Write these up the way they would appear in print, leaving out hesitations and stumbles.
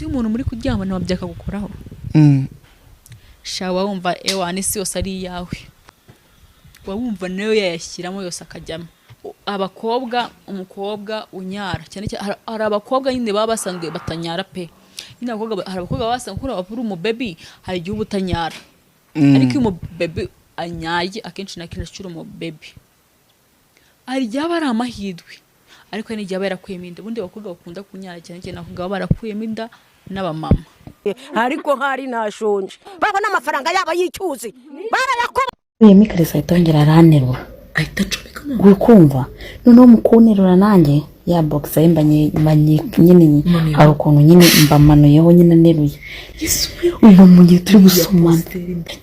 si umuntu muri kuryama na wabyaka gukoraho shawa wumva n'isi yose ari yawe wumva nayo yayashyiramo yose akajyamo umukobwa unyara cyane cyane hari abakobwa nyine baba basanzwe batanyara pe nyine hari abakobwa basanzwe kuri abapuru mu baby hari igihe ubutanyara ariko uyu baby anyaye akenshi na kenshi cyuro mu baby ari ryaba ari amahidwe ariko ni ryaba yarakuyemo inda ubundi abakobwa bakunda kunyara cyane cyane abakobwa barakuyemo inda n'abamama ariko hari nashonje babona amafaranga yaba yicyuzi barayakoba Mikarisa itongera aranerura ahita acomeka gukumva noneho mukunerura nanjye ya box yimbanye nyine hari ukuntu nyine mbamanuyeho nyine neruye ubu mu gihe turi gusomana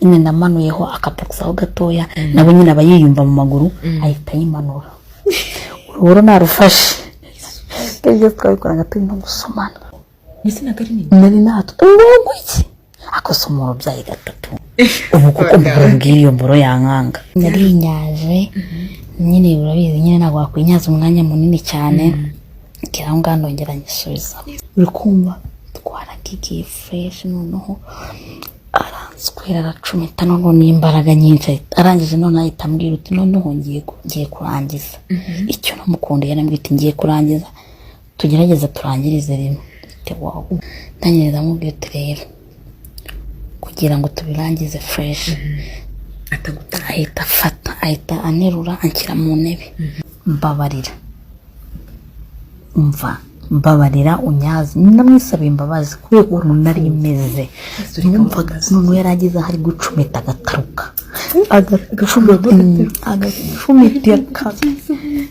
nyine ndamanuyeho akabox aho gatoya nabo nyine abayiyumva mu maguru ahita yimanura uruburo narufashe kebyo twabikoraga turi no gusomana ese nagari nari nato ngo iki akosoma urubyaye gatatu ubu kuko mbabwira iyo mboro yankanga nari nyaje nyine urabizi nyine ntabwo wakwinyaza umwanya munini cyane kira ngando ngera nyisubiza urikumva twaragiye fresh noneho aranswera aracumita none n'imbaraga nyinshi arangije none ahita ambwira uti noneho ngiye kurangiza icyo namukundiye namwita iti ngiye kurangiza tugerageza turangirize rimwe wow ndanyereza mubwira uti rero kugira ngo tubirangize fresh ahita afata ahita anerura anshyira mu ntebe mbabarira unyazi ndamwisaba imbabazi kubera ukuntu nari imeze numvaga none yaragize hari gucumita agataruka agacumita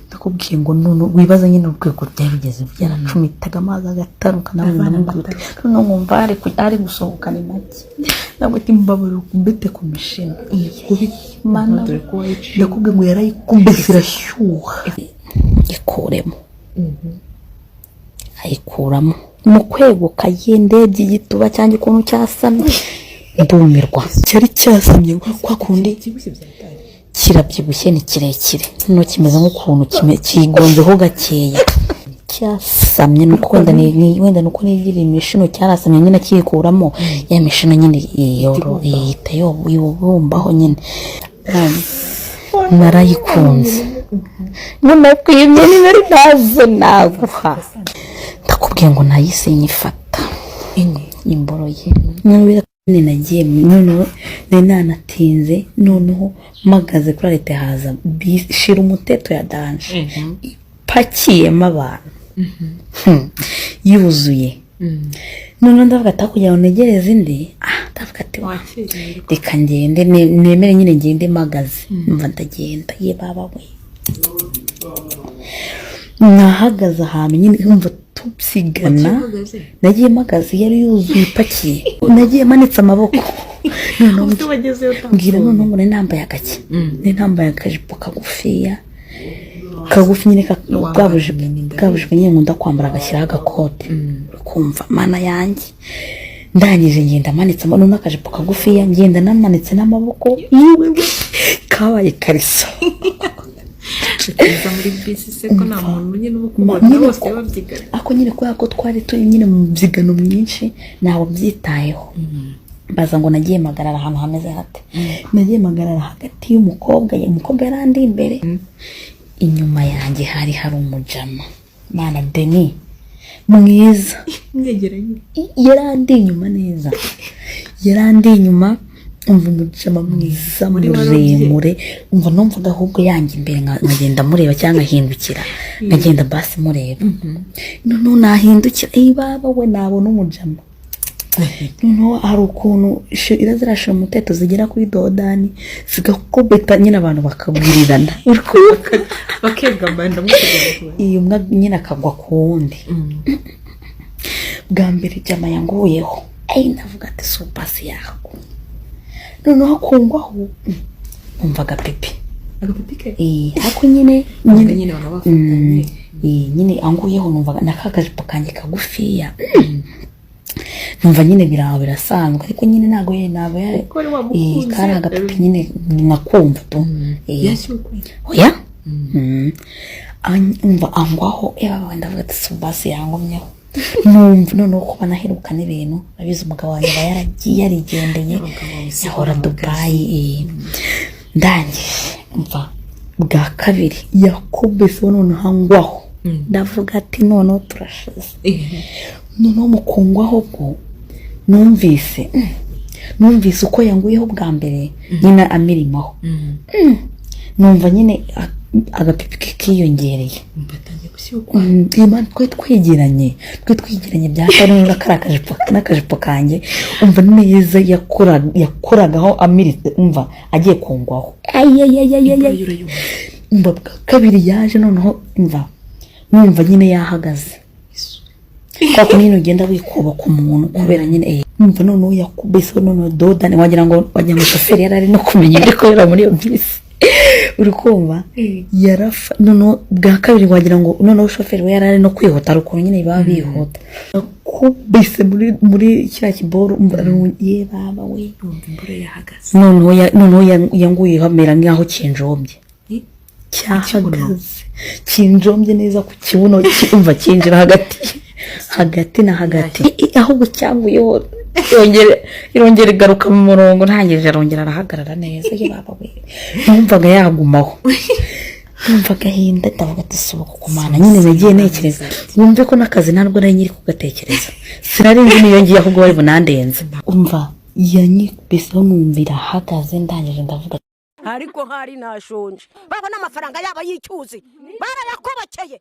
ndakubwiye ngo none wibaza nyine urwego ryabigeze byaracumitaga amazi agataruka nawe ndamubwira none nkumva ari gusohokana make nabwo timbabarira kumbete ku mishino mana ndakubwiye ngo yarayikumbese irashyuha ikuremo ayikuramo mu kweguka yendebye igituba cyangwa ikuntu cyasamye ndumirwa cyari cyasamye kwa kundi kirabyibushye ni kirekire no kimeze nk'ukuntu kigonzeho gakeya cyasamye nuko wenda nuko nigira imishino cyarasamye nyine kikuramo ya mishino nyine yita yobumbaho nyine narayikunze nyuma kwimye nibari nazo naguha ndakubwiye ngo nayise nyifata imboro ye nubira nagiye noneho nanatinze noneho magaze kuri leta haza shira umuteto ya danje pakiyemo abantu yuzuye none ndavuga atakugira ngo negereze indi ndavuga ati reka ngende nemere nyine ngende magaze mva ndagenda ye baba we nahagaze ahantu nyine umva tupsigana nagiye magaze yari yuzuye ipakiye nagiye manitse amaboko ngira none ngo nambaye agake nambaye akajipo kagufiya nyine kabuje nyine nkunda kwambara agashyiraho agakote kumva mana yanjye ndangije ngenda manitse amaboko n'akajipo kagufiya ngenda namanitse n'amaboko kabaye kariso kuza muri bisi se ko nta muntu nyine ubukubona bose babyigana ako nyine ko twari turi nyine mu byigano mwinshi naho byitayeho baza ngo nagiye magarara ahantu hameze hate nagiye magarara hagati y'umukobwa yarandi imbere inyuma yanjye hari umujama mana Deni mwiza mwegeranye yarandi inyuma neza yarandi inyuma umva umujama mwiza muremure umva numvaga ahubwo yanjye imbere nkagenda mureba cyangwa hindukira nkagenda basi mureba none nahindukira baba we nabona umujama noneho hari ukuntu irazirashira umuteto zigera kuri dodani zigakubita nyine abantu bakabwirirana bakegambana mutegeko iyo umwe nyine akagwa ku wundi bwa mbere jama yanguyeho ndavuga ati supasi yako noneho akungwaho umva agapipi ako nyine banabafatanye nyine anguyeho numvaga nakagajipo kanjye kagufiya numva nyine birasanzwe ariko nyine nago nabo kari agapipi nyine nakumva tu oya umva angwaho ndavuga ati subasi yangomyeho numva noneho kuba naheruka n'ibintu abize umugabo wanjye aba yaragiye yarigendeye yahora Dubai ndangije mva bwa kabiri yakubise noneho ngwaho ndavuga ati noneho turashize noneho mukungwaho bwo numvise uko yanguyeho bwa mbere nyine amirimaho numva nyine agapipi kiyongereye imana twe twegeranye byatanura karakajipo n'akajipo kanjye umva neza yakoragaho amiritse umva agiye kungwaho umva kabiri yaje noneho numva nyine yahagaze kwa nyine ugenda wikuba ku muntu kubera nyine umva noneho yakubise noneho dodane wagira ngo shoferi yarari no kumenya ibiri korera muri iyo bisi uri kumva yarafa noneho bwa kabiri wagira ngo noneho shoferi we yarari no kwihuta ruko nyine baba bihuta kubise muri cya kiboro umva ye baba we imboro yahagaze noneho yanguye hamera nkaho kinjombye cyahagaze kinjombye neza ku kibuno cyumva kinjira hagati na hagati ahubwo cyanguyeho irongera igaruka mu murongo ntangije arongera arahagarara neza ye baba we numvaga yagumaho numvaga hinda ndavuga ati subuka kumana nyine nagiye nekereza wumve ko nakazi ntabwo nari nyiri kugatekereza sinarinzi niyo ngiye ahubwo bari bunandenze umva yanyibiseho numvira hagaze ndangije ndavuga ariko hari nashonje babona amafaranga yaba yicyuzi barayakobokeye